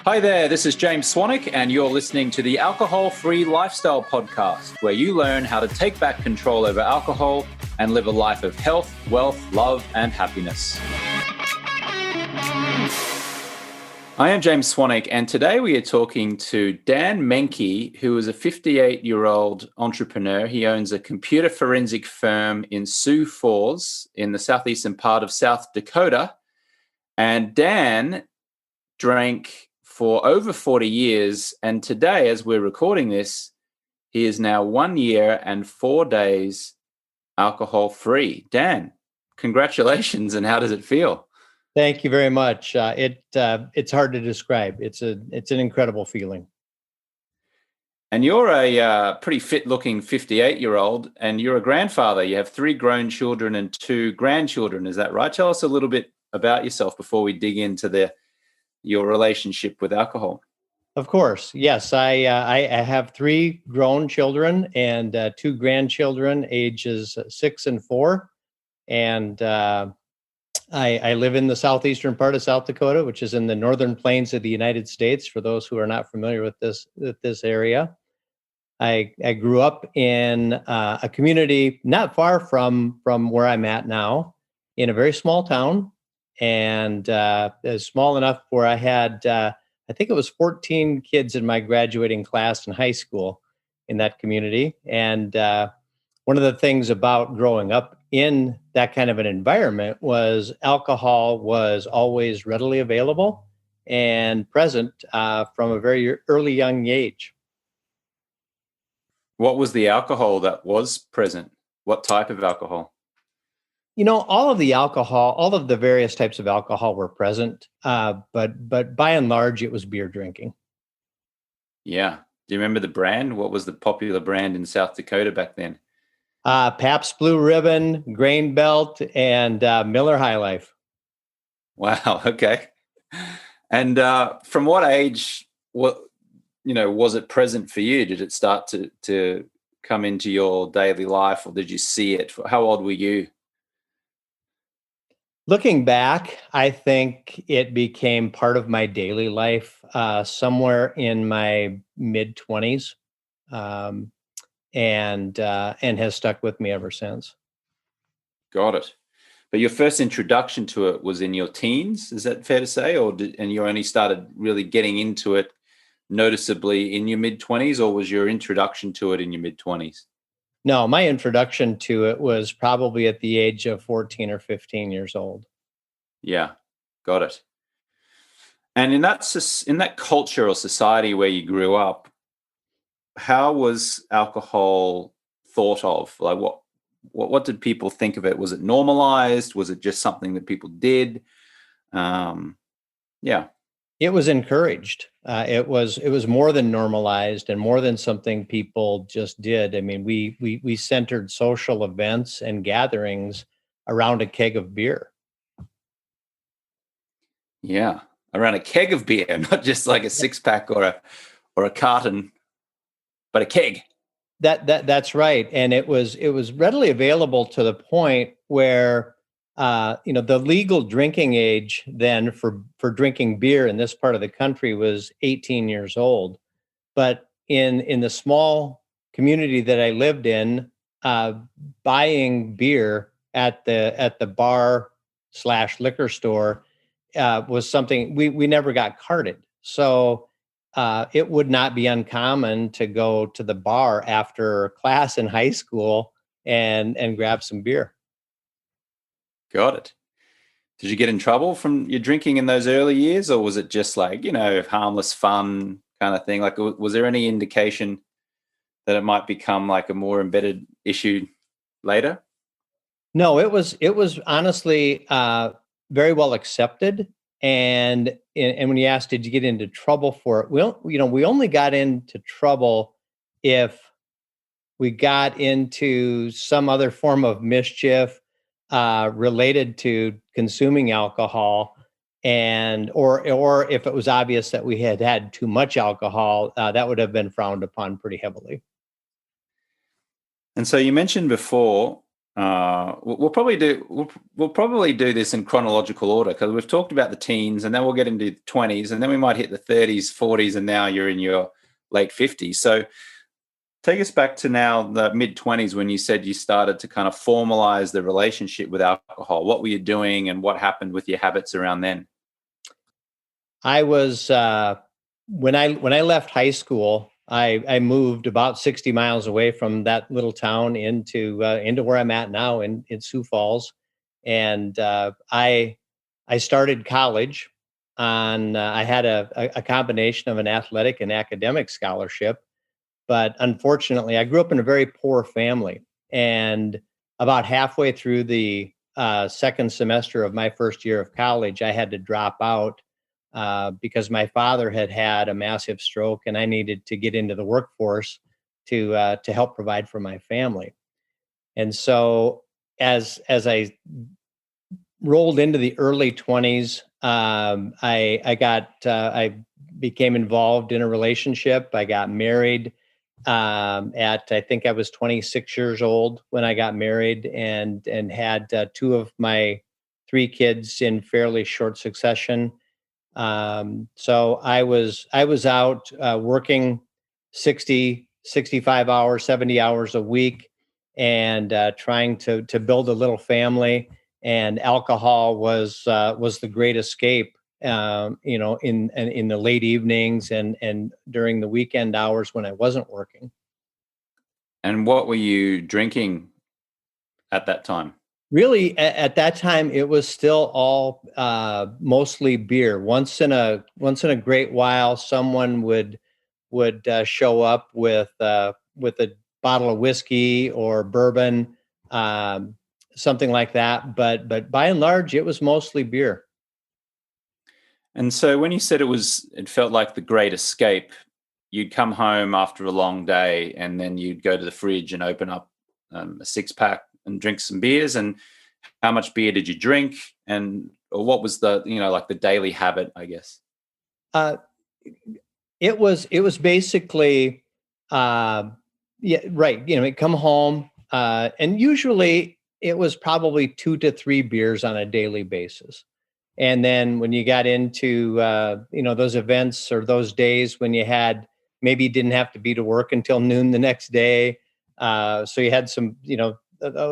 Hi there, this is James Swanwick, and you're listening to the Alcohol-Free Lifestyle Podcast, where you learn how to take back control over alcohol and live a life of health, wealth, love, and happiness. I am James Swanwick, and today we are talking to Dan Meinke, who is a 58-year-old entrepreneur. He owns a computer forensic firm in Sioux Falls in the southeastern part of South Dakota. And Dan drank for over 40 years, and today, as we're recording this, he is now 1 year and 4 days alcohol-free. Dan, congratulations, and how does it feel? Thank you very much. It's hard to describe. It's an incredible feeling. And you're a pretty fit-looking 58-year-old, and you're a grandfather. You have 3 grown children and 2 grandchildren. Is that right? Tell us a little bit about yourself before we dig into your relationship with alcohol. Of course. Yes. I have 3 grown children and 2 grandchildren, ages 6 and 4. And I live in the southeastern part of South Dakota, which is in the northern plains of the United States, for those who are not familiar with this area. I grew up in a community not far from where I'm at now, in a very small town. And small enough where I had, I think it was 14 kids in my graduating class in high school in that community. And one of the things about growing up in that kind of an environment was alcohol was always readily available and present from a very early young age. What was the alcohol that was present? What type of alcohol? You know, all of the various types of alcohol were present, but by and large, it was beer drinking. Yeah. Do you remember the brand? What was the popular brand in South Dakota back then? Pabst Blue Ribbon, Grain Belt, and Miller High Life. Wow. Okay. And from what age, was it present for you? Did it start to come into your daily life, or did you see it? How old were you? Looking back, I think it became part of my daily life somewhere in my mid-20s, and has stuck with me ever since. Got it. But your first introduction to it was in your teens, is that fair to say? And you only started really getting into it noticeably in your mid-20s, or was your introduction to it in your mid-20s? No, my introduction to it was probably at the age of 14 or 15 years old. Yeah, got it. And in that culture or society where you grew up, how was alcohol thought of? Like what did people think of it? Was it normalized? Was it just something that people did? Yeah. It was encouraged. It was more than normalized and more than something people just did. I mean, we centered social events and gatherings around a keg of beer. Yeah, around a keg of beer, not just like a 6-pack or a carton, but a keg. That's right, and it was readily available to the point where the legal drinking age then for drinking beer in this part of the country was 18 years old. But in the small community that I lived in, buying beer at the bar / liquor store was something we never got carded. So it would not be uncommon to go to the bar after class in high school and grab some beer. Got it. Did you get in trouble from your drinking in those early years, or was it just like, harmless fun kind of thing? Like, was there any indication that it might become like a more embedded issue later? No, it was honestly very well accepted. And when you asked, did you get into trouble for it? We only got into trouble if we got into some other form of mischief related to consuming alcohol, or if it was obvious that we had too much alcohol, that would have been frowned upon pretty heavily. And so you mentioned before We'll probably do this in chronological order, because we've talked about the teens, and then we'll get into the 20s, and then we might hit the 30s, 40s, and now you're in your late 50s. So take us back to now the mid 20s, when you said you started to kind of formalize the relationship with alcohol. What were you doing, and what happened with your habits around then? I was when I left high school, I moved about 60 miles away from that little town into where I'm at now in Sioux Falls, and I started college on I had a combination of an athletic and academic scholarship, but unfortunately, I grew up in a very poor family, and about halfway through the second semester of my first year of college, I had to drop out because my father had had a massive stroke, and I needed to get into the workforce to help provide for my family. And so, as I rolled into the early 20s, I became involved in a relationship. I got married at I think I was 26 years old when I got married, and had two of my three kids in fairly short succession. So I was out working 60, 65 hours, 70 hours a week, and trying to build a little family. And alcohol was the great escape. In the late evenings and during the weekend hours when I wasn't working. And what were you drinking at that time? Really, at that time, it was still all mostly beer. Once in a great while, someone would show up with a bottle of whiskey or bourbon, um, something like that. But by and large, it was mostly beer. And so when you said it felt like the great escape, you'd come home after a long day, and then you'd go to the fridge and open up a six pack and drink some beers. And how much beer did you drink? And or what was the, like the daily habit, I guess? Uh, it was basically, uh, yeah, right. We'd come home, and usually it was probably 2 to 3 beers on a daily basis. And then when you got into those events or those days when you had maybe you didn't have to be to work until noon the next day, so you had some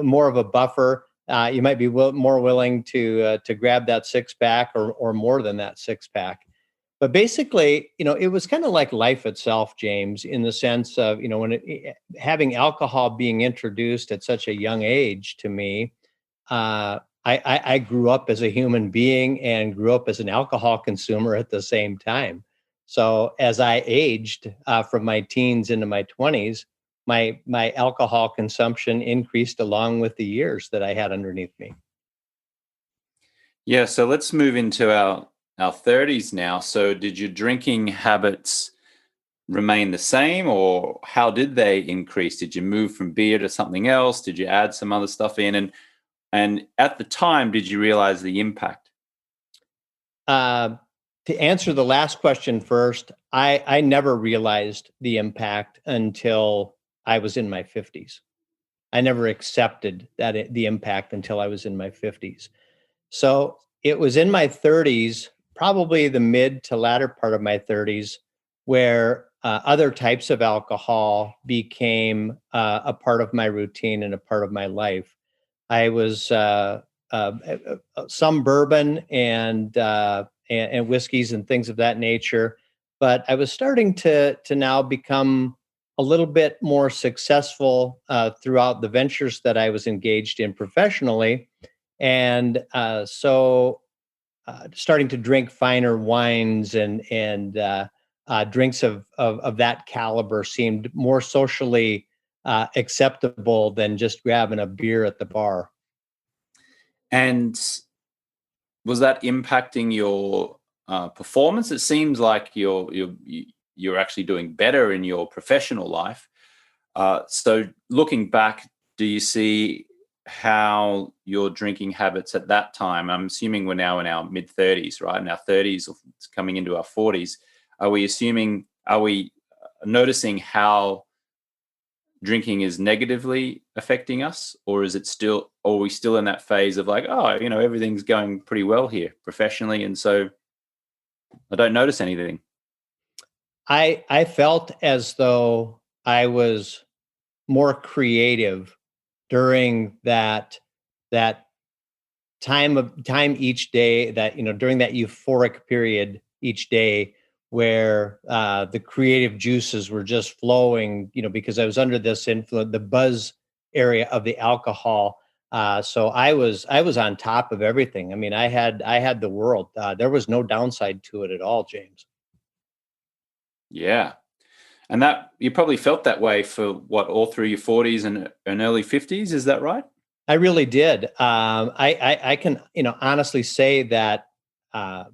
more of a buffer. You might be more willing to grab that six pack or more than that six pack. But basically, it was kind of like life itself, James, in the sense of having alcohol being introduced at such a young age to me. I grew up as a human being and grew up as an alcohol consumer at the same time. So as I aged from my teens into my 20s, my alcohol consumption increased along with the years that I had underneath me. Yeah, so let's move into our 30s now. So did your drinking habits remain the same, or how did they increase? Did you move from beer to something else? Did you add some other stuff in? And at the time, did you realize the impact? Uh, to answer the last question first, I never realized the impact until I was in my 50s. I never accepted the impact until I was in my 50s. So it was in my 30s, probably the mid to latter part of my 30s, where other types of alcohol became a part of my routine and a part of my life. I was some bourbon and whiskeys and things of that nature, but I was starting to now become a little bit more successful throughout the ventures that I was engaged in professionally, and so starting to drink finer wines and drinks of that caliber seemed more socially acceptable than just grabbing a beer at the bar. And was that impacting your performance? It seems like you're actually doing better in your professional life. So looking back, do you see how your drinking habits at that time? I'm assuming we're now in our mid 30s, right? In our 30s, or coming into our 40s. Are we noticing how drinking is negatively affecting us, or is it still, or are we still in that phase of like, oh, everything's going pretty well here professionally, and so I don't notice anything? I felt as though I was more creative during that time each day, that during that euphoric period each day, where the creative juices were just flowing, because I was under this influence, the buzz area of the alcohol. So I was on top of everything. I mean, I had the world. There was no downside to it at all, James. Yeah. And that you probably felt that way for what, all through your 40s and early 50s, is that right? I really did. I can honestly say that, uh,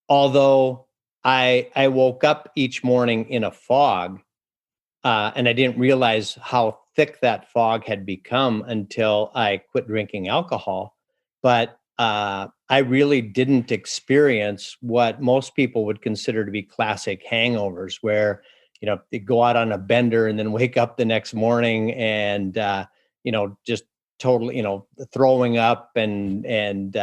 although I woke up each morning in a fog, and I didn't realize how thick that fog had become until I quit drinking alcohol. But I really didn't experience what most people would consider to be classic hangovers, where they go out on a bender and then wake up the next morning and just totally throwing up and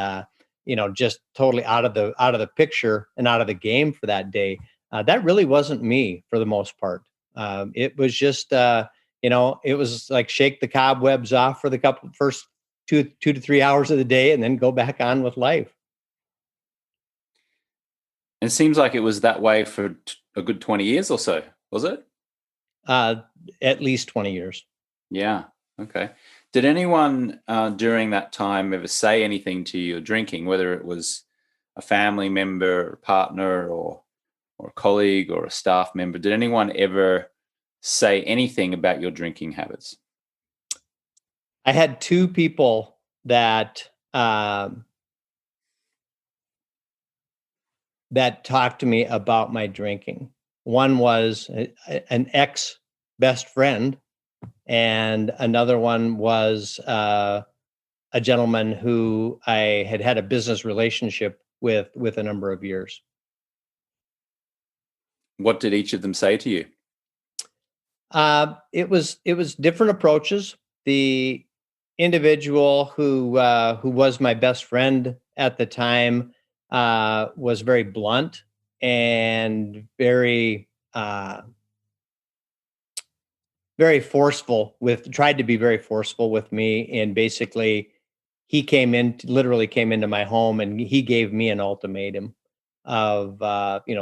just totally out of the picture and out of the game for that day. That really wasn't me for the most part. It was just, it was like shake the cobwebs off for the first 2 to 3 hours of the day, and then go back on with life. And it seems like it was that way for a good 20 years or so, was it? Uh, at least 20 years. Yeah. Okay. Did anyone during that time ever say anything to you drinking, whether it was a family member, or partner, or a colleague, or a staff member? Did anyone ever say anything about your drinking habits? I had two people that talked to me about my drinking. One was an ex best friend, and another one was a gentleman who I had a business relationship with a number of years. What did each of them say to you? It was different approaches. The individual who was my best friend at the time was very blunt and very forceful with tried to be very forceful with me, and basically he literally came into my home, and he gave me an ultimatum of,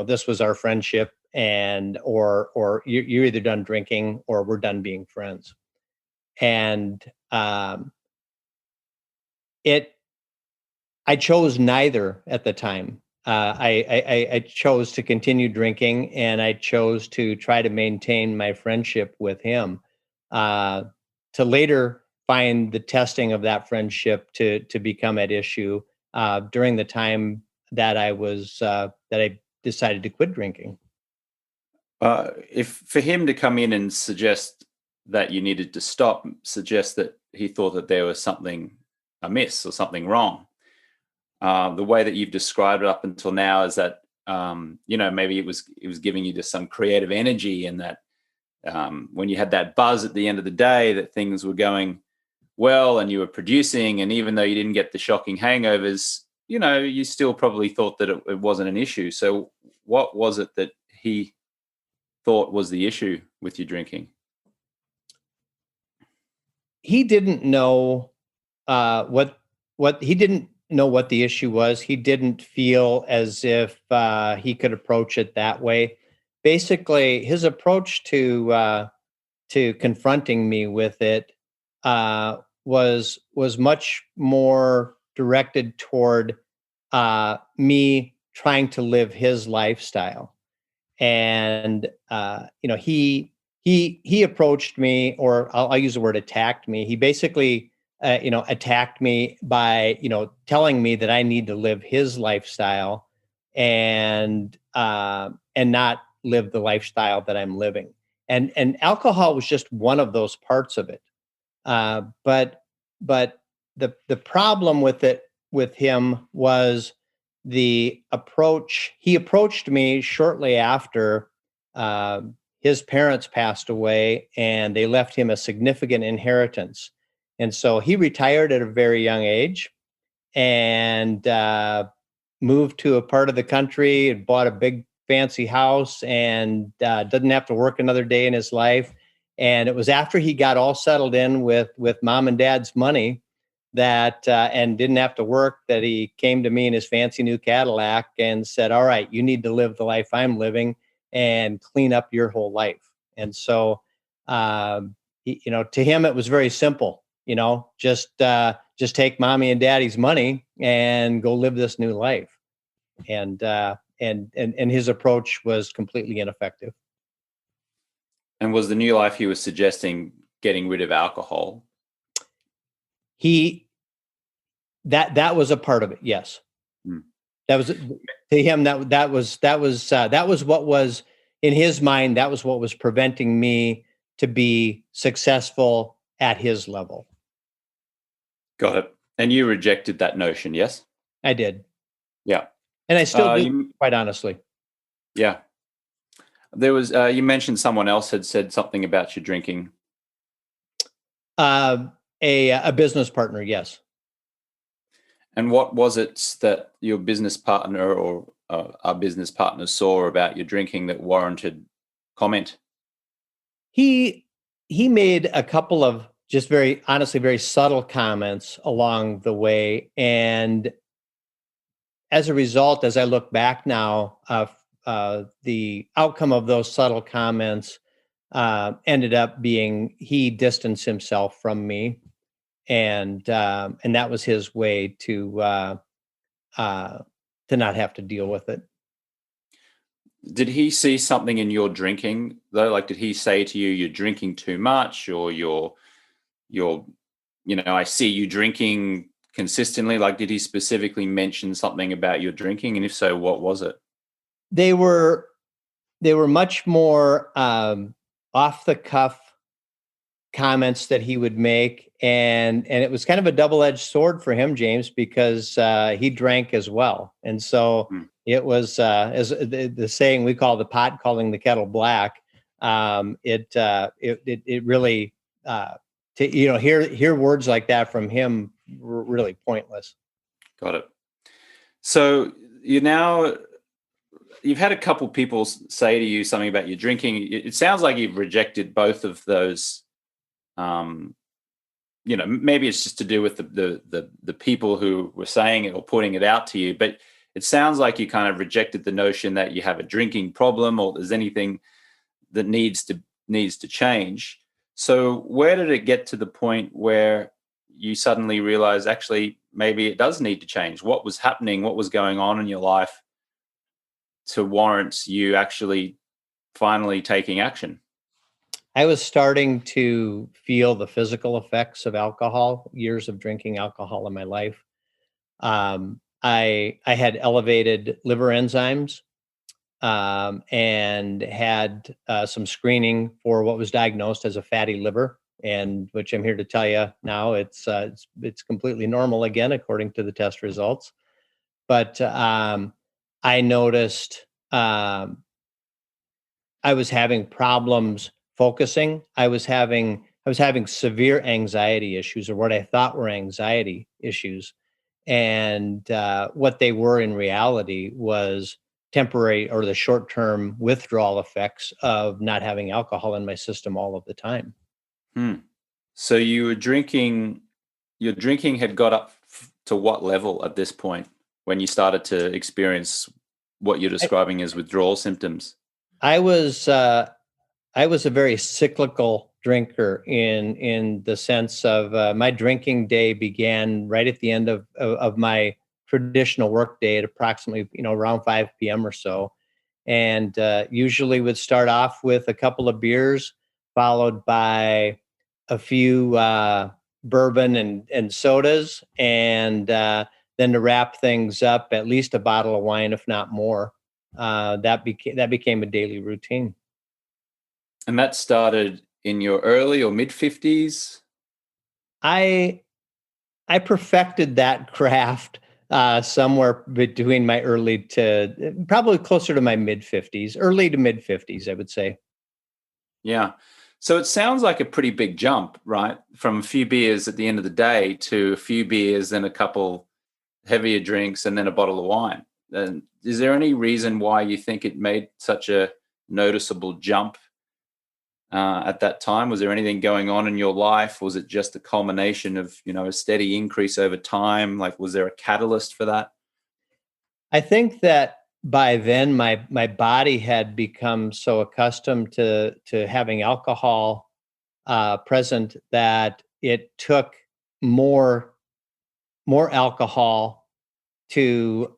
this was our friendship, and or you're either done drinking or we're done being friends. And it I chose neither at the time. I chose to continue drinking, and I chose to try to maintain my friendship with him. Uh, to later find the testing of that friendship to become at issue during the time that I decided to quit drinking. If for him to come in and suggest that you needed to stop, suggest that he thought that there was something amiss or something wrong. The way that you've described it up until now is that maybe it was giving you just some creative energy, and that when you had that buzz at the end of the day, that things were going well and you were producing, and even though you didn't get the shocking hangovers, you still probably thought that it wasn't an issue. So what was it that he thought was the issue with your drinking? He didn't know what he didn't know what the issue was. He didn't feel as if he could approach it that way. Basically, his approach to confronting me with it was much more directed toward me trying to live his lifestyle. And he approached me, or I'll use the word attacked me. He basically attacked me by telling me that I need to live his lifestyle and not live the lifestyle that I'm living. And alcohol was just one of those parts of it. But the problem with him was the approach. He approached me shortly after uh, his parents passed away and they left him a significant inheritance. And so he retired at a very young age and moved to a part of the country and bought a big fancy house and doesn't have to work another day in his life. And it was after he got all settled in with mom and dad's money that and didn't have to work that he came to me in his fancy new Cadillac and said, all right, you need to live the life I'm living and clean up your whole life. And so, to him, it was very simple, just take mommy and daddy's money and go live this new life. And his approach was completely ineffective. And was the new life he was suggesting getting rid of alcohol? That was a part of it. Yes. That was to him. That was what was in his mind. That was what was preventing me to be successful at his level. Got it. And you rejected that notion, yes? I did. Yeah. And I still do, quite honestly. Yeah. There was, you mentioned someone else had said something about your drinking. A business partner, yes. And what was it that your business partner or our business partner saw about your drinking that warranted comment? He made a couple of just very honestly, very subtle comments along the way. And as a result, as I look back now, the outcome of those subtle comments ended up being he distanced himself from me. And that was his way to not have to deal with it. Did he see something in your drinking though? Like, did he say to you, "You're drinking too much," or "You're, I see you drinking consistently"? Like, did he specifically mention something about your drinking? And if so, what was it? They were much more off the cuff comments that he would make, and it was kind of a double-edged sword for him, James, because he drank as well, and so it was as the saying we call the pot calling the kettle black. It really to hear words like that from him were really pointless. Got it. So you've had a couple people say to you something about your drinking. It sounds like you've rejected both of those. Maybe it's just to do with the people who were saying it or putting it out to you, but it sounds like you kind of rejected the notion that you have a drinking problem or there's anything that needs to change. So where did it get to the point where you suddenly realize actually maybe it does need to change? What was happening? What was going on in your life to warrant you actually finally taking action? I was starting to feel the physical effects of alcohol, years of drinking alcohol in my life. I had elevated liver enzymes and had some screening for what was diagnosed as a fatty liver, and which I'm here to tell you now it's completely normal again according to the test results. But I noticed I was having problems focusing. I was having severe anxiety issues, or what I thought were anxiety issues. And what they were in reality was temporary or the short-term withdrawal effects of not having alcohol in my system all of the time. So your drinking had got up to what level at this point when you started to experience what you're describing as withdrawal symptoms? I was a very cyclical drinker in the sense of my drinking day began right at the end of my traditional work day at approximately around 5 p.m. or so, and usually would start off with a couple of beers followed by a few bourbon and sodas, and then to wrap things up, at least a bottle of wine, if not more. That became a daily routine. And that started in your early or mid 50s? I perfected that craft somewhere between my early to probably closer to my mid 50s, early to mid 50s, I would say. Yeah. So it sounds like a pretty big jump, right? From a few beers at the end of the day to a few beers, then a couple heavier drinks, and then a bottle of wine. And is there any reason why you think it made such a noticeable jump at that time? Was there anything going on in your life? Was it just a culmination of, a steady increase over time? Like, was there a catalyst for that? I think that by then my body had become so accustomed to having alcohol present that it took more alcohol to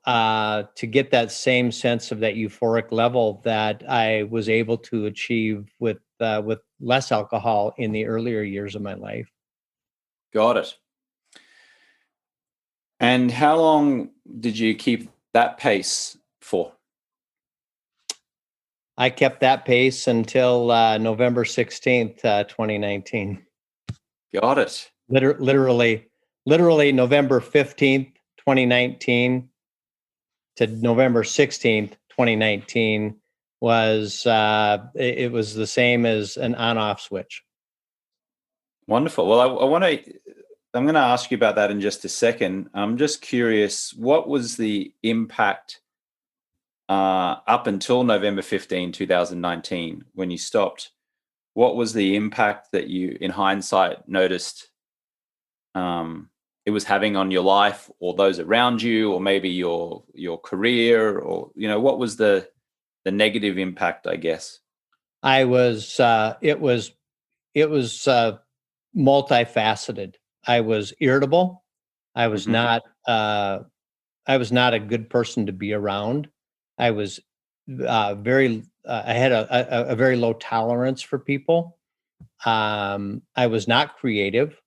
get that same sense of that euphoric level that I was able to achieve with less alcohol in the earlier years of my life. Got it. And how long did you keep that pace for? I kept that pace until November 16th, 2019. Got it. Literally November 15th, 2019 to November 16th, 2019 was it was the same as an on-off switch. Wonderful. Well, I'm going to ask you about that in just a second. I'm just curious, what was the impact up until November 15, 2019, when you stopped? What was the impact that you, in hindsight, noticed it was having on your life or those around you, or maybe your career, or what was the negative impact, I guess? I was it was multifaceted. I was irritable. I was Mhm. not a good person to be around. I was I had a very low tolerance for people. I was not creative.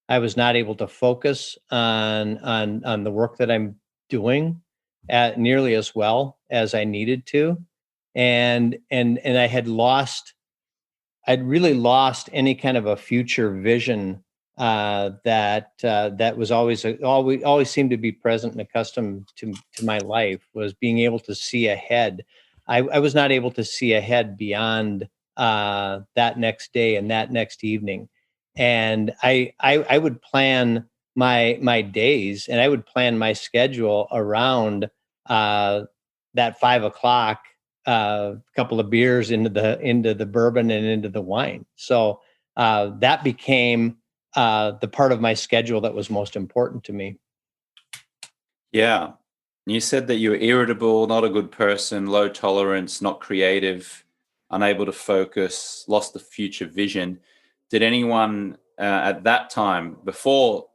I was not able to focus on the work that I'm doing at nearly as well as I needed to, and I'd really lost any kind of a future vision that was always seemed to be present and accustomed to my life, was being able to see ahead. I was not able to see ahead beyond that next day and that next evening, and I would plan my days, and I would plan my schedule around that 5 o'clock, couple of beers into the bourbon and into the wine. So that became the part of my schedule that was most important to me. Yeah. You said that you were irritable, not a good person, low tolerance, not creative, unable to focus, lost the future vision. Did anyone at that time, before,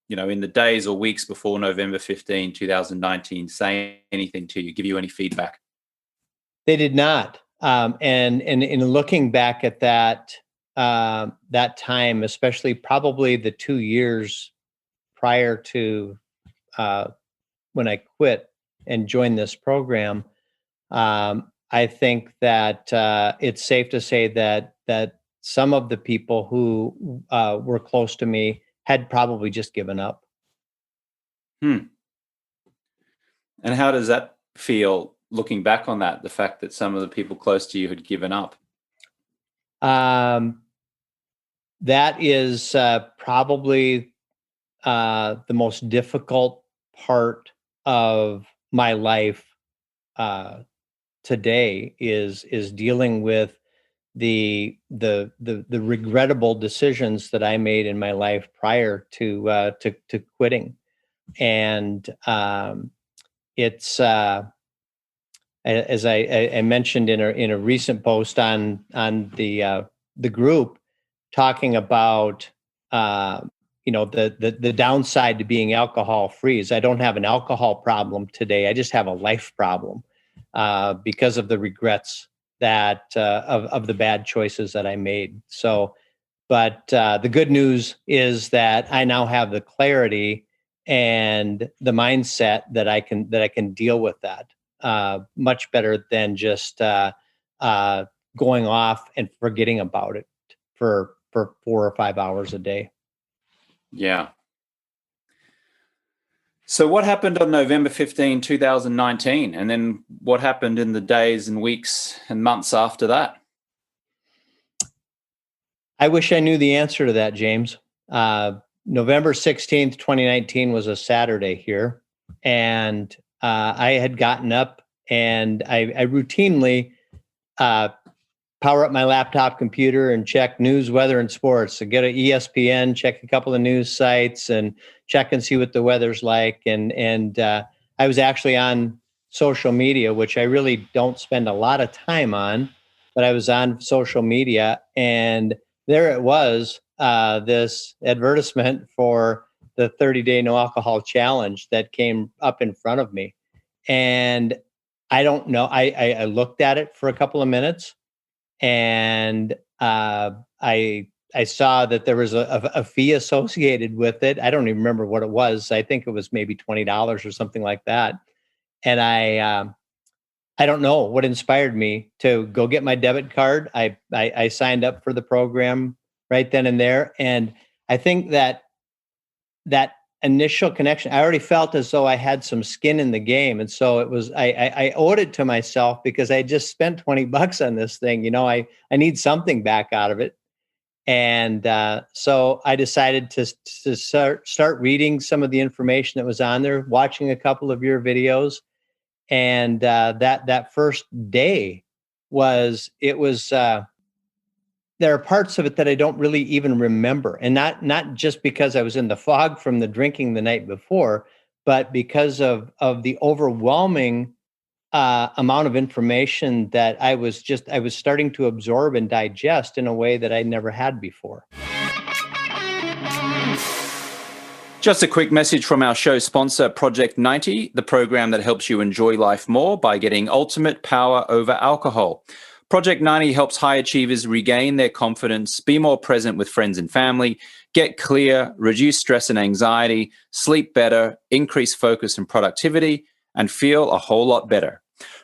in the days or weeks before November 15, 2019, say anything to you, give you any feedback? They did not. And in looking back at that time, especially probably the 2 years prior to when I quit and joined this program, I think that it's safe to say that some of the people who were close to me had probably just given up. Hmm. And how does that feel looking back on that, the fact that some of the people close to you had given up? Um, that is probably the most difficult part of my life today, is dealing with the regrettable decisions that I made in my life prior to quitting, and it's as I mentioned in a recent post on the group, talking about the downside to being alcohol free is I don't have an alcohol problem today. I just have a life problem because of the regrets that of the bad choices that I made. So, but the good news is that I now have the clarity and the mindset that I can deal with that much better than just going off and forgetting about it for 4 or 5 hours a day. Yeah. So what happened on November 15, 2019? And then what happened in the days and weeks and months after that? I wish I knew the answer to that, James. November 16th, 2019 was a Saturday here. And I had gotten up and I routinely power up my laptop computer and check news, weather, and sports. So get an ESPN, check a couple of news sites, and check and see what the weather's like. And I was actually on social media, which I really don't spend a lot of time on, but I was on social media, and there it was, this advertisement for the 30-day no alcohol challenge that came up in front of me. And I don't know. I looked at it for a couple of minutes, and I saw that there was a fee associated with it. I don't even remember what it was. I think it was maybe $20 or something like that. And I don't know what inspired me to go get my debit card. I signed up for the program right then and there, and I think that initial connection, I already felt as though I had some skin in the game. And so it was, I owed it to myself because I just spent $20 on this thing. You know, I need something back out of it. And so I decided to start reading some of the information that was on there, watching a couple of your videos. And that first day was, there are parts of it that I don't really even remember, and not just because I was in the fog from the drinking the night before, but because of the overwhelming amount of information that I was starting to absorb and digest in a way that I never had before. Just a quick message from our show sponsor, Project 90, the program that helps you enjoy life more by getting ultimate power over alcohol. Project 90 helps high achievers regain their confidence, be more present with friends and family, get clear, reduce stress and anxiety, sleep better, increase focus and productivity, and feel a whole lot better.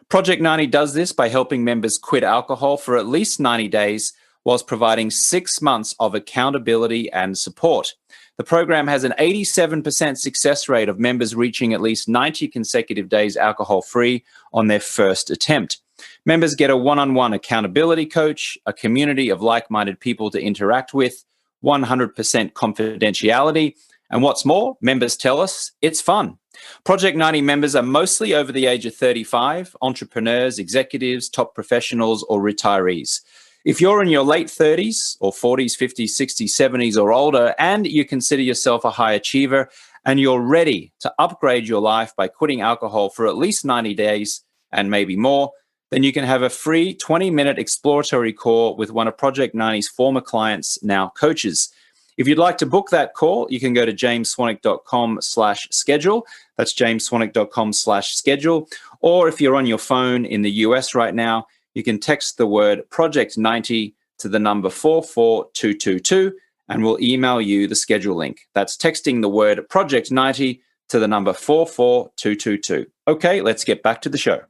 Project 90 does this by helping members quit alcohol for at least 90 days, whilst providing 6 months of accountability and support. The program has an 87% success rate of members reaching at least 90 consecutive days alcohol-free on their first attempt. Members get a one-on-one accountability coach, a community of like-minded people to interact with, 100% confidentiality, and what's more, members tell us it's fun. Project 90 members are mostly over the age of 35, entrepreneurs, executives, top professionals, or retirees. If you're in your late 30s or 40s, 50s, 60s, 70s, or older, and you consider yourself a high achiever, and you're ready to upgrade your life by quitting alcohol for at least 90 days and maybe more, then you can have a free 20-minute exploratory call with one of Project 90's former clients, now coaches. If you'd like to book that call, you can go to jamesswanwick.com/schedule. That's jamesswanwick.com/schedule. Or if you're on your phone in the US right now, you can text the word Project 90 to the number 44222, and we'll email you the schedule link. That's texting the word Project 90 to the number 44222. Okay, let's get back to the show.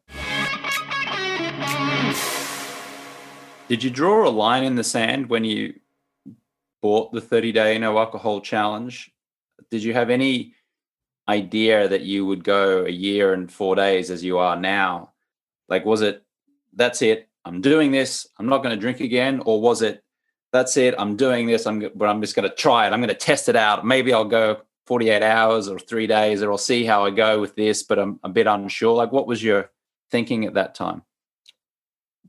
Did you draw a line in the sand when you bought the 30-day no alcohol challenge? Did you have any idea that you would go a year and 4 days as you are now? Like, was it, that's it, I'm doing this, I'm not going to drink again? Or was it, that's it, I'm doing this, but I'm just going to try it, I'm going to test it out. Maybe I'll go 48 hours or 3 days, or I'll see how I go with this, but I'm a bit unsure. Like, what was your thinking at that time?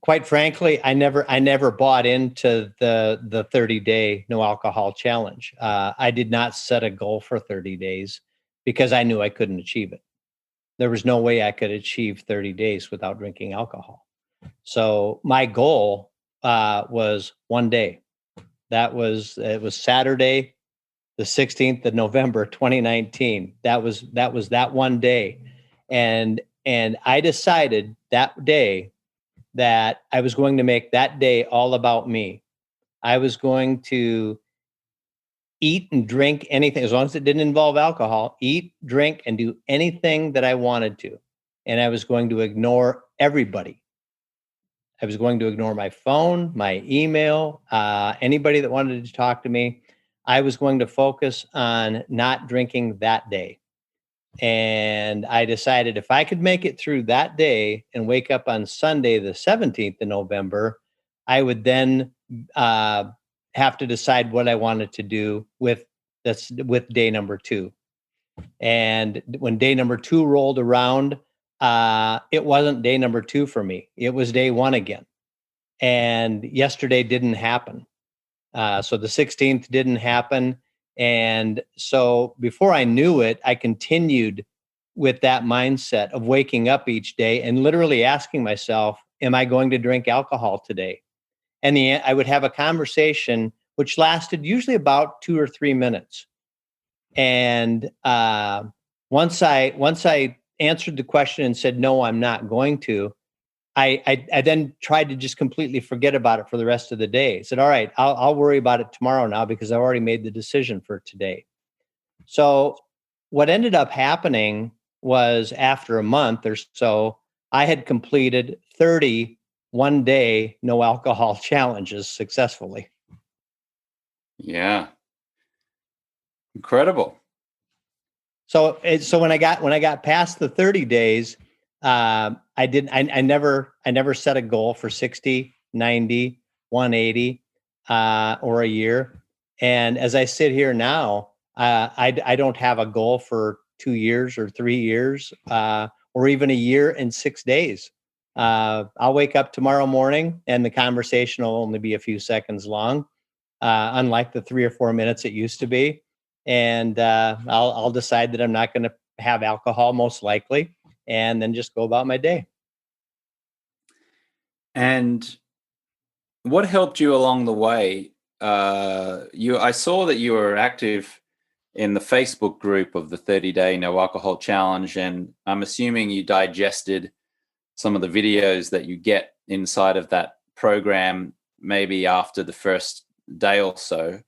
Quite frankly, I never bought into the 30-day no alcohol challenge. I did not set a goal for 30 days because I knew I couldn't achieve it. There was no way I could achieve 30 days without drinking alcohol. So my goal was 1 day. It was Saturday, the 16th of November, 2019. That was that 1 day, and I decided that day that I was going to make that day all about me. I was going to eat and drink anything, as long as it didn't involve alcohol, eat, drink, and do anything that I wanted to. And I was going to ignore everybody. I was going to ignore my phone, my email, anybody that wanted to talk to me. I was going to focus on not drinking that day. And I decided if I could make it through that day and wake up on Sunday, the 17th of November, I would then have to decide what I wanted to do with day number 2. And when day number 2 rolled around, it wasn't day number 2 for me. It was day 1 again. And yesterday didn't happen. So the 16th didn't happen. And so before I knew it, I continued with that mindset of waking up each day and literally asking myself, am I going to drink alcohol today? And I would have a conversation which lasted usually about 2 or 3 minutes. And once I answered the question and said, no, I'm not going to, I then tried to just completely forget about it for the rest of the day. I said, all right, I'll worry about it tomorrow now because I already made the decision for today. So what ended up happening was after a month or so, I had completed 30 one-day no alcohol challenges successfully. Yeah. Incredible. So when I got past the 30 days, I never set a goal for 60, 90, 180, or a year. And as I sit here now, I don't have a goal for 2 years or 3 years, or even a year and 6 days. I'll wake up tomorrow morning and the conversation will only be a few seconds long, unlike the 3 or 4 minutes it used to be. And I'll decide that I'm not going to have alcohol, most likely, and then just go about my day. And what helped you along the way? I saw that you were active in the Facebook group of the 30-day no alcohol challenge, and I'm assuming you digested some of the videos that you get inside of that program maybe after the first day or so.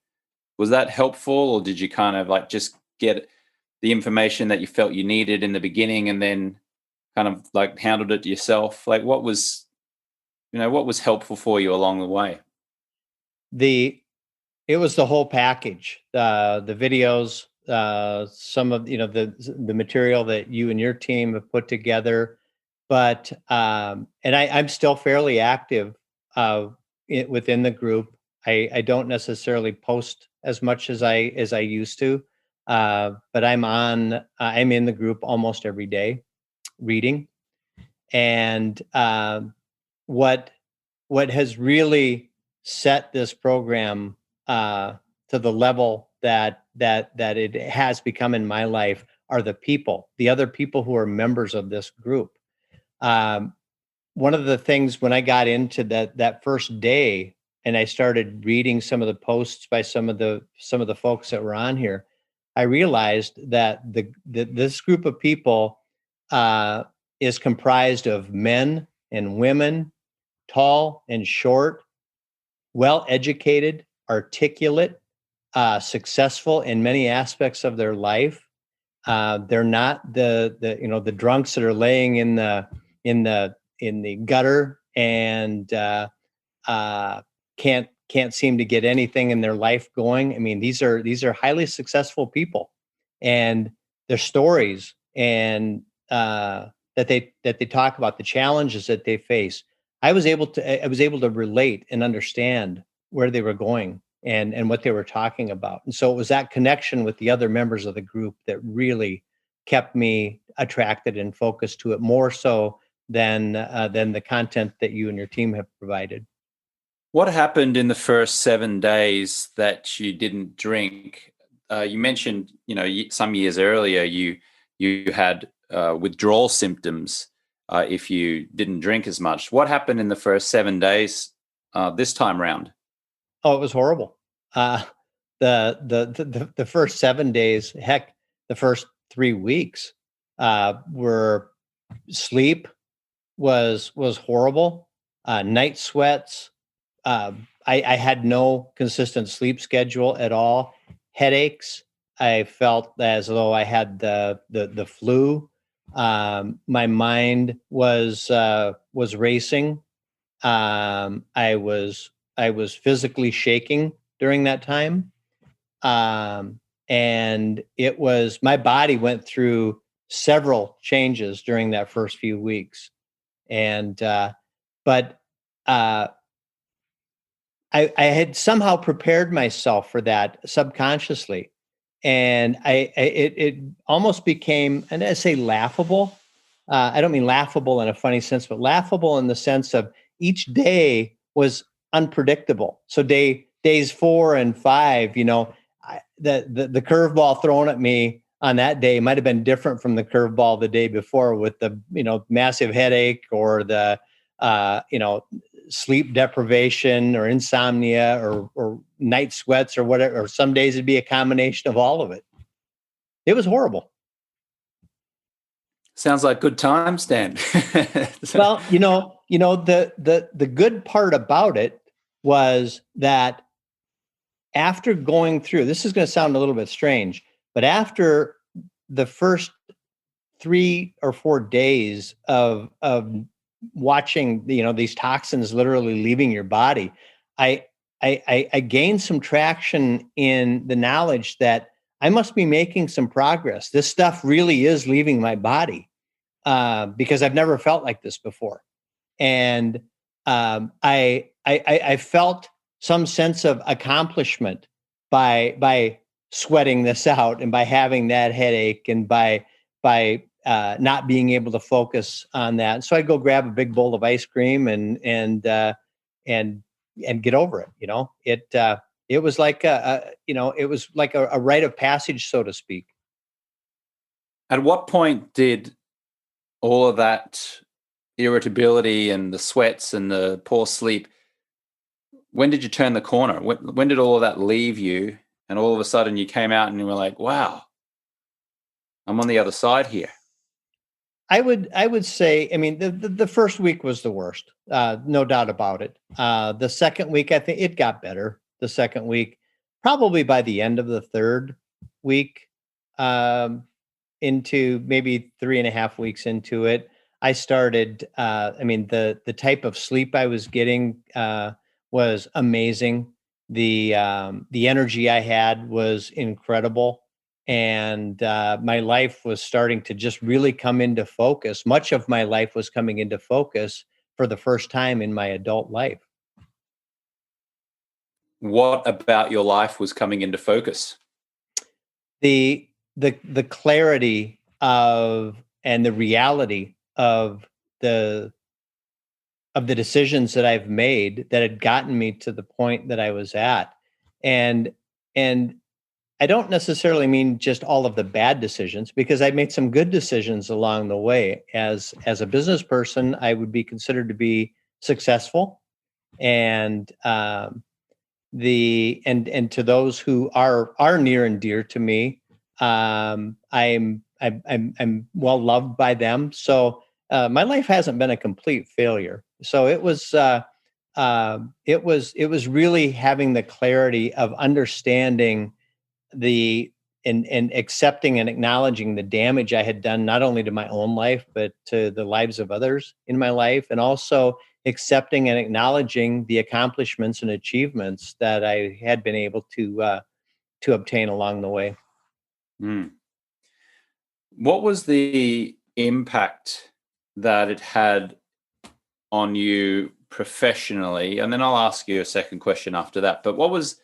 Was that helpful, or did you kind of like just get the information that you felt you needed in the beginning and then kind of like handled it yourself? Like what was helpful for you along the way? It was the whole package, the videos, some of the material that you and your team have put together, but and I'm still fairly active within the group. I don't necessarily post as much as I used to, but I'm in the group almost every day, reading. And what has really set this program to the level that it has become in my life are the other people who are members of this group. One of the things when I got into that first day and I started reading some of the posts by some of the folks that were on here, I realized that this group of people is comprised of men and women, tall and short, well-educated, articulate, successful in many aspects of their life. They're not the drunks that are laying in the gutter and can't seem to get anything in their life going. I mean, these are highly successful people, and their stories and that they talk about, the challenges that they face. I was able to relate and understand where they were going and what they were talking about. And so it was that connection with the other members of the group that really kept me attracted and focused to it more so than the content that you and your team have provided. What happened in the first 7 days that you didn't drink? You mentioned, some years earlier you had withdrawal symptoms if you didn't drink as much. What happened in the first 7 days this time round? Oh, it was horrible. The first 7 days, heck, the first 3 weeks were sleep was horrible. Night sweats. I had no consistent sleep schedule at all. Headaches. I felt as though I had the flu. My mind was racing. I was physically shaking during that time. And it was, my body went through several changes during that first few weeks. And, but I had somehow prepared myself for that subconsciously, and it almost became, and I say laughable. I don't mean laughable in a funny sense, but laughable in the sense of each day was unpredictable. So days 4 and 5, the curveball thrown at me on that day might have been different from the curveball the day before, with the massive headache, or the sleep deprivation or insomnia, or night sweats or whatever. Or some days it'd be a combination of all of it. It was horrible. Sounds like good times, Dan. Well, the good part about it was that after going through, this is going to sound a little bit strange, but after the first 3 or 4 days of watching these toxins literally leaving your body, I gained some traction in the knowledge that I must be making some progress. This stuff really is leaving my body, because I've never felt like this before, and I felt some sense of accomplishment by sweating this out, and by having that headache, and by not being able to focus on that. So I'd go grab a big bowl of ice cream and get over it. It was like a rite of passage, so to speak. At what point did all of that irritability and the sweats and the poor sleep, when did you turn the corner? When did all of that leave you, and all of a sudden you came out and you were like, wow, I'm on the other side here? I would say, I mean, the first week was the worst, no doubt about it. The second week, I think it got better. The second week, probably by the end of the third week, into maybe 3.5 weeks into it, I started. I mean, the type of sleep I was getting was amazing. The energy I had was incredible, and my life was starting to just really come into focus. Much of my life was coming into focus for the first time in my adult life. What about your life was coming into focus? The clarity of, and the reality the of the decisions that I've made that had gotten me to the point that I was at. And I don't necessarily mean just all of the bad decisions, because I made some good decisions along the way. As a business person, I would be considered to be successful, and and to those who are near and dear to me, I'm well loved by them. So my life hasn't been a complete failure. So it was really having the clarity of understanding the and accepting and acknowledging the damage I had done, not only to my own life, but to the lives of others in my life, and also accepting and acknowledging the accomplishments and achievements that I had been able to obtain along the way. Mm. What was the impact that it had on you professionally? And then I'll ask you a second question after that. But what was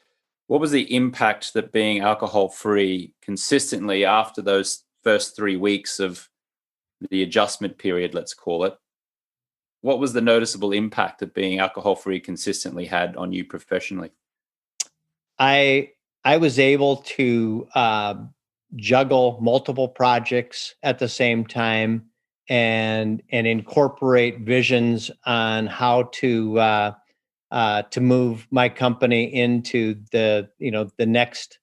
the impact that being alcohol free consistently after those first 3 weeks of the adjustment period, let's call it? What was the noticeable impact that being alcohol free consistently had on you professionally? I was able to juggle multiple projects at the same time, and incorporate visions on how to move my company into the next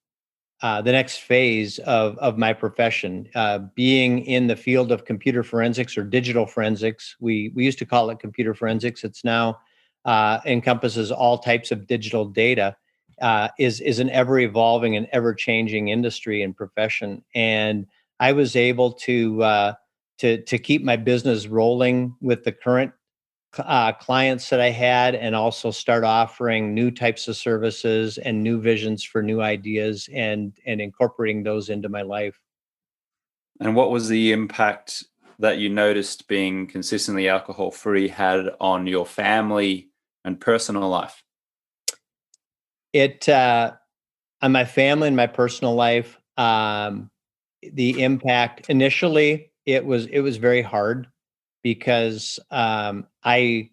phase of my profession. Being in the field of computer forensics or digital forensics, we used to call it computer forensics. It's now encompasses all types of digital data. Is an ever evolving and ever changing industry and profession, and I was able to keep my business rolling with the current clients that I had, and also start offering new types of services and new visions for new ideas, and incorporating those into my life. And what was the impact that you noticed being consistently alcohol free had on your family and personal life? It on my family and my personal life, the impact initially it was very hard because I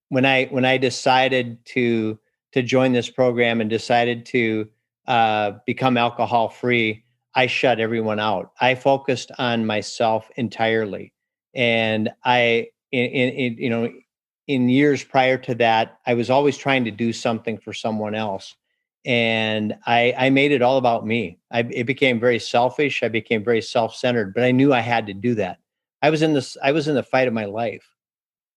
when I decided to join this program and decided to become alcohol free, I shut everyone out. I focused on myself entirely, and in years prior to that, I was always trying to do something for someone else, and I made it all about me. It became very selfish. I became very self centered, but I knew I had to do that. I was in the fight of my life,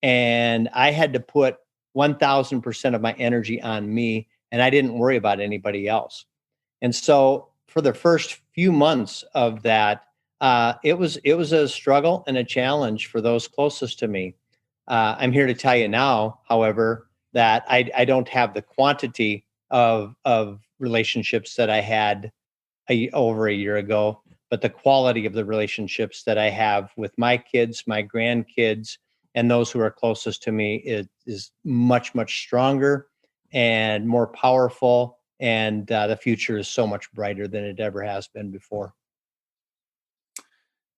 and I had to put 1000% of my energy on me, and I didn't worry about anybody else. And so for the first few months of that, it was a struggle and a challenge for those closest to me. I'm here to tell you now, however, that I don't have the quantity of relationships that I had over a year ago, but the quality of the relationships that I have with my kids, my grandkids, and those who are closest to me is much, much stronger and more powerful. And the future is so much brighter than it ever has been before.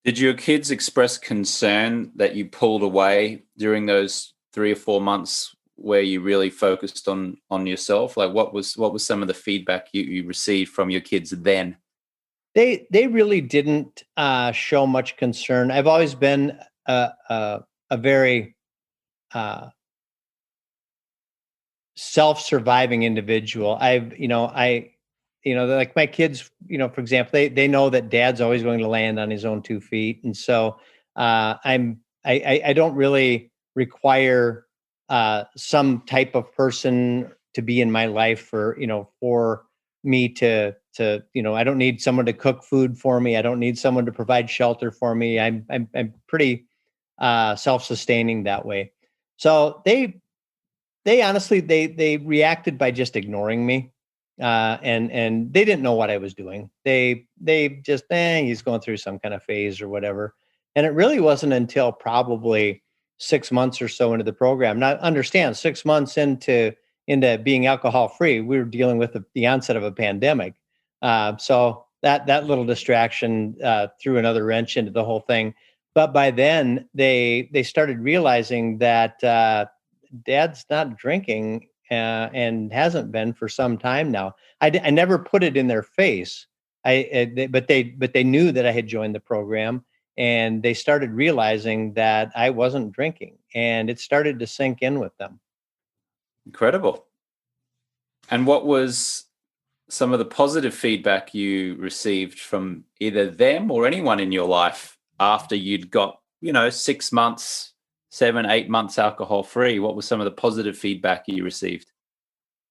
Did your kids express concern that you pulled away during those 3 or 4 months where you really focused on yourself? Like what was some of the feedback you received from your kids then? They really didn't show much concern. I've always been a very uh, self-surviving individual. Like my kids, for example, they know that dad's always going to land on his own 2 feet. And so I don't really require some type of person to be in my life for me to I don't need someone to cook food for me. I don't need someone to provide shelter for me. I'm pretty self-sustaining that way. So they honestly they reacted by just ignoring me, and they didn't know what I was doing. They just he's going through some kind of phase or whatever. And it really wasn't until probably 6 months or so into the program. Now understand, 6 months into being alcohol free, we were dealing with the onset of a pandemic. So that little distraction threw another wrench into the whole thing. But by then they started realizing that dad's not drinking and hasn't been for some time now. I never put it in their face. But they knew that I had joined the program, and they started realizing that I wasn't drinking, and it started to sink in with them. Incredible. And what was some of the positive feedback you received from either them or anyone in your life after you'd got, 6 months, 7, 8 months alcohol free? What was some of the positive feedback you received?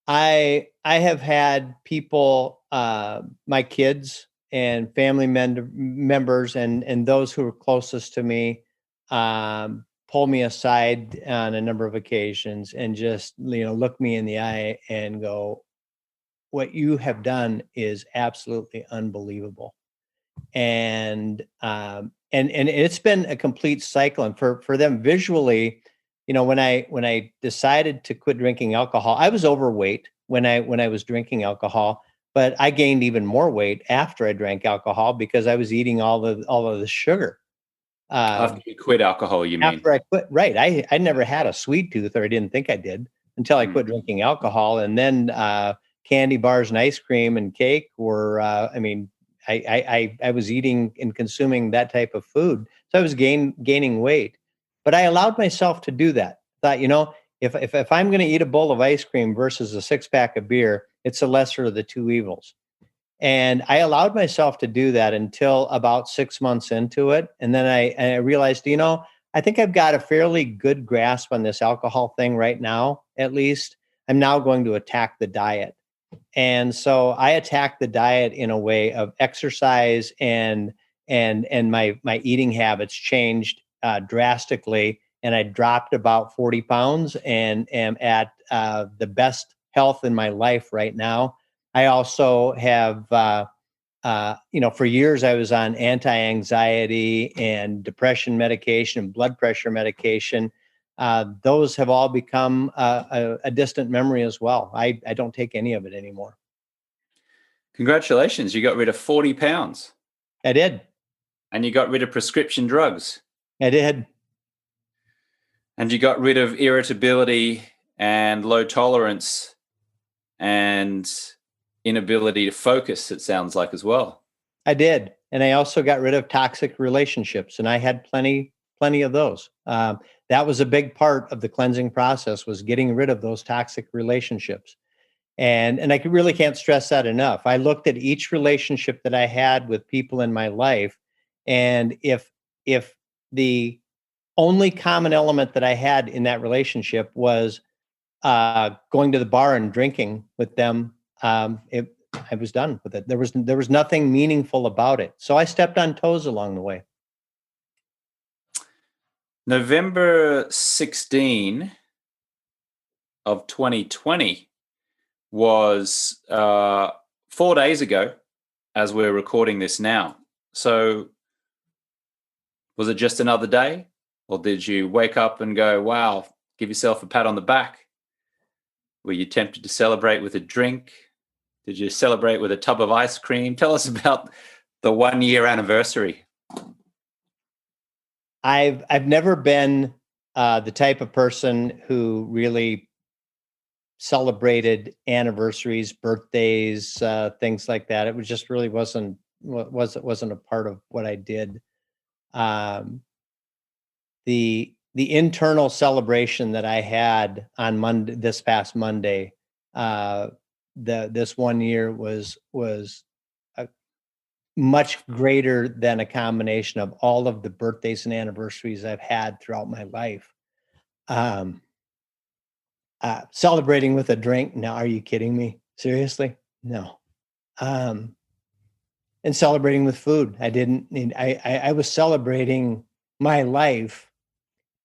I have had people, my kids and family members, and those who are closest to me, pull me aside on a number of occasions and just look me in the eye and go, "What you have done is absolutely unbelievable." And it's been a complete cycle. And for them visually, when I decided to quit drinking alcohol, I was overweight when I was drinking alcohol, but I gained even more weight after I drank alcohol because I was eating all of the sugar. After you quit alcohol, you mean? After I quit, right? I never had a sweet tooth, or I didn't think I did until I Mm. quit drinking alcohol, and then candy bars and ice cream and cake were. I was eating and consuming that type of food, so I was gaining weight, but I allowed myself to do that. Thought, if I'm going to eat a bowl of ice cream versus a 6 pack of beer, it's the lesser of the two evils. And I allowed myself to do that until about 6 months into it. And then I realized, I think I've got a fairly good grasp on this alcohol thing right now, at least. I'm now going to attack the diet. And so I attacked the diet in a way of exercise, and my eating habits changed drastically. And I dropped about 40 pounds and am at the best health in my life right now. I also have, for years I was on anti-anxiety and depression medication and blood pressure medication. those have all become a distant memory as well. I don't take any of it anymore. Congratulations. You got rid of 40 pounds. I did. And you got rid of prescription drugs. I did. And you got rid of irritability and low tolerance and inability to focus, it sounds like, as well. I did. And I also got rid of toxic relationships, and I had plenty of those. That was a big part of the cleansing process, was getting rid of those toxic relationships. And I really can't stress that enough. I looked at each relationship that I had with people in my life, and if the only common element that I had in that relationship was going to the bar and drinking with them, I was done with it. There was nothing meaningful about it. So I stepped on toes along the way. November 16 of 2020 was 4 days ago as we're recording this now. So was it just another day? Or did you wake up and go, wow, give yourself a pat on the back? Were you tempted to celebrate with a drink? Did you celebrate with a tub of ice cream? Tell us about the 1 year anniversary. I've never been the type of person who really celebrated anniversaries, birthdays, things like that. It was just really wasn't a part of what I did. The internal celebration that I had on Monday, this past Monday, this 1 year was much greater than a combination of all of the birthdays and anniversaries I've had throughout my life. Celebrating with a drink? No, are you kidding me? Seriously? No. And celebrating with food. I was celebrating my life,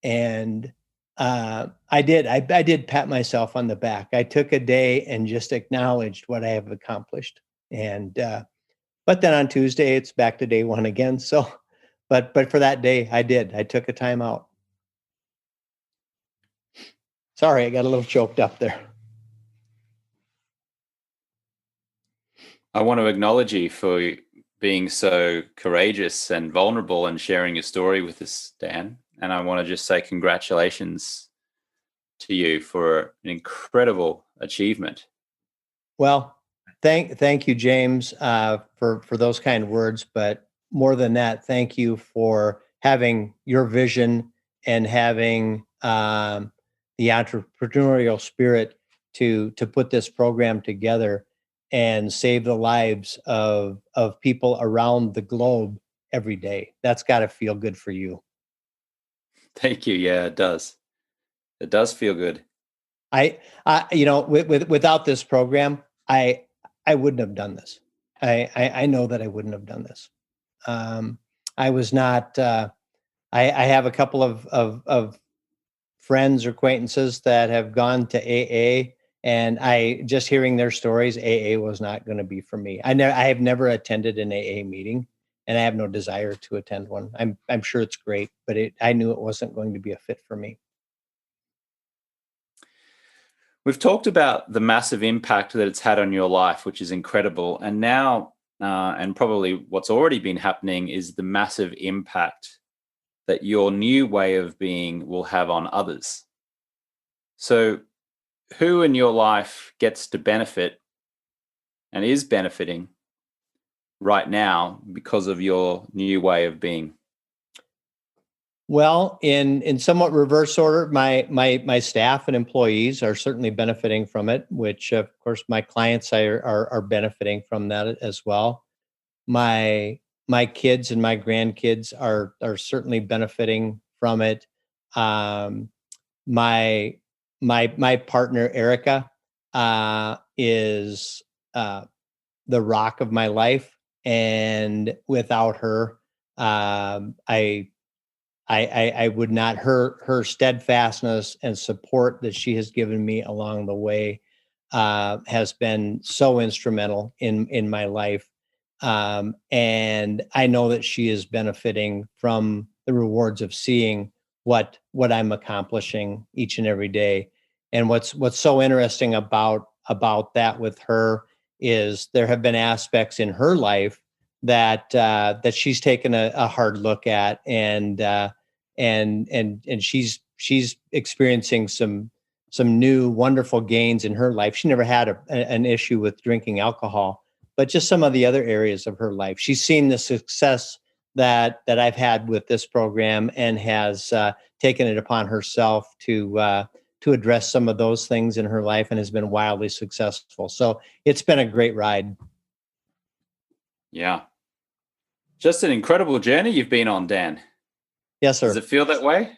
and I did pat myself on the back. I took a day and just acknowledged what I have accomplished. And but then on Tuesday, it's back to day one again. So, but for that day, I took a time out. Sorry, I got a little choked up there. I want to acknowledge you for being so courageous and vulnerable and sharing your story with us, Dan. And I want to just say congratulations to you for an incredible achievement. Well, thank you, James, for those kind words. But more than that, thank you for having your vision and having the entrepreneurial spirit to put this program together and save the lives of people around the globe every day. That's got to feel good for you. Thank you. Yeah, it does. It does feel good. Without this program, I wouldn't have done this. I know that I wouldn't have done this. I was not. I have a couple of friends or acquaintances that have gone to AA, and I just hearing their stories, AA was not going to be for me. I have never attended an AA meeting, and I have no desire to attend one. I'm sure it's great, but I knew it wasn't going to be a fit for me. We've talked about the massive impact that it's had on your life, which is incredible. And now, and probably what's already been happening, is the massive impact that your new way of being will have on others. So who in your life gets to benefit and is benefiting right now because of your new way of being? Well, in somewhat reverse order, my staff and employees are certainly benefiting from it, which of course my clients are benefiting from that as well. My kids and my grandkids are certainly benefiting from it. My partner Erica is the rock of my life, and without her, I would not. Her steadfastness and support that she has given me along the way has been so instrumental in my life. And I know that she is benefiting from the rewards of seeing what I'm accomplishing each and every day. And what's so interesting about that with her is there have been aspects in her life that she's taken a hard look at, and she's experiencing some new wonderful gains in her life. She never had an issue with drinking alcohol, but just some of the other areas of her life. She's seen the success that I've had with this program, and has taken it upon herself to address some of those things in her life, and has been wildly successful. So it's been a great ride. Yeah. Just an incredible journey you've been on, Dan. Yes, sir. Does it feel that way?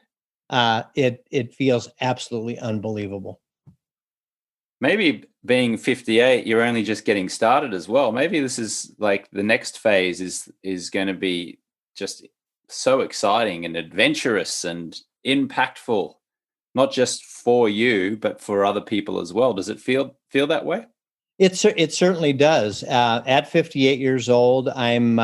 It feels absolutely unbelievable. Maybe being 58, you're only just getting started as well. Maybe this is like the next phase is going to be just so exciting and adventurous and impactful, not just for you, but for other people as well. Does it feel that way? It certainly does. At 58 years old, I'm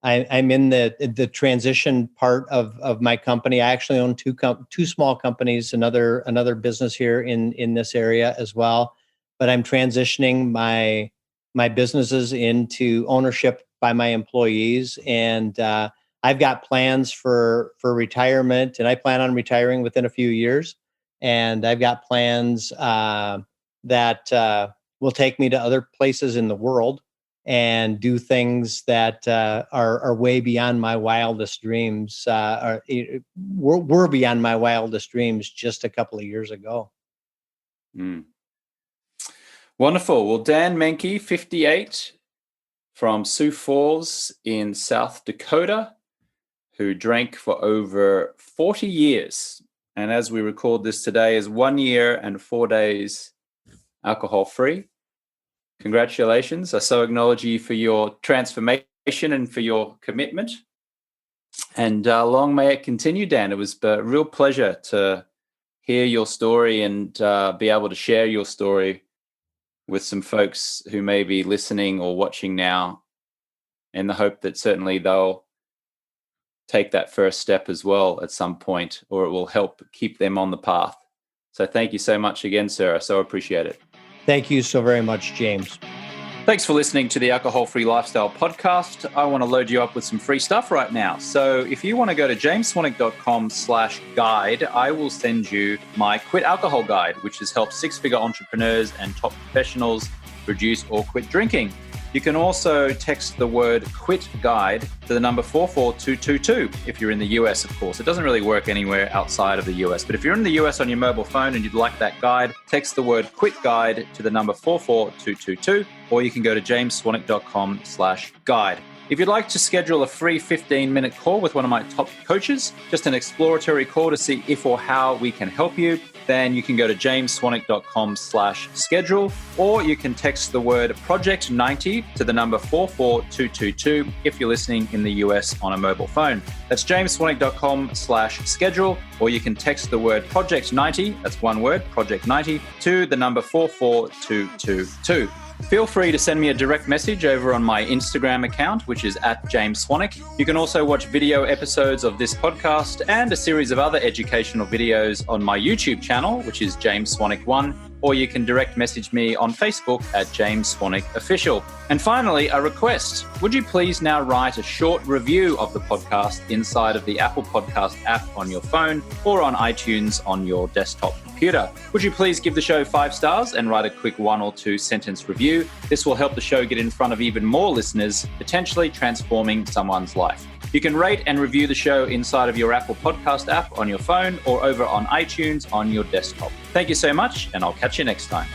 in the transition part of my company. I actually own two small companies, another business here in this area as well. But I'm transitioning my businesses into ownership by my employees, and I've got plans for retirement, and I plan on retiring within a few years. And I've got plans that will take me to other places in the world and do things that are way beyond my wildest dreams. Were beyond my wildest dreams just a couple of years ago. Mm. Wonderful. Well, Dan Meinke, 58, from Sioux Falls in South Dakota, who drank for over 40 years. And as we record this today, is 1 year and 4 days alcohol-free. Congratulations. I so acknowledge you for your transformation and for your commitment. And long may it continue, Dan. It was a real pleasure to hear your story and be able to share your story with some folks who may be listening or watching now, in the hope that certainly they'll take that first step as well at some point, or it will help keep them on the path. So thank you so much again, sir. I so appreciate it. Thank you so very much, James. Thanks for listening to the Alcohol-Free Lifestyle Podcast. I want to load you up with some free stuff right now. So if you want to go to jamesswanwick.com/guide, I will send you my Quit Alcohol Guide, which has helped six-figure entrepreneurs and top professionals reduce or quit drinking. You can also text the word QUIT GUIDE to the number 44222 if you're in the US, of course. It doesn't really work anywhere outside of the US. But if you're in the US on your mobile phone and you'd like that guide, text the word QUIT GUIDE to the number 44222, or you can go to jamesswanwick.com/guide. If you'd like to schedule a free 15-minute call with one of my top coaches, just an exploratory call to see if or how we can help you, then you can go to jamesswanwick.com/schedule, or you can text the word Project 90 to the number 44222 if you're listening in the US on a mobile phone. That's jamesswanwick.com/schedule, or you can text the word Project 90, that's one word, Project 90, to the number 44222. Feel free to send me a direct message over on my Instagram account, which is @JamesSwanwick. You can also watch video episodes of this podcast and a series of other educational videos on my YouTube channel, which is James Swanwick 1, or you can direct message me on Facebook @James Swanwick Official. And finally, a request. Would you please now write a short review of the podcast inside of the Apple Podcast app on your phone or on iTunes on your desktop computer? Would you please give the show 5 stars and write a quick 1 or 2 sentence review? This will help the show get in front of even more listeners, potentially transforming someone's life. You can rate and review the show inside of your Apple Podcast app on your phone or over on iTunes on your desktop. Thank you so much, and I'll catch you next time.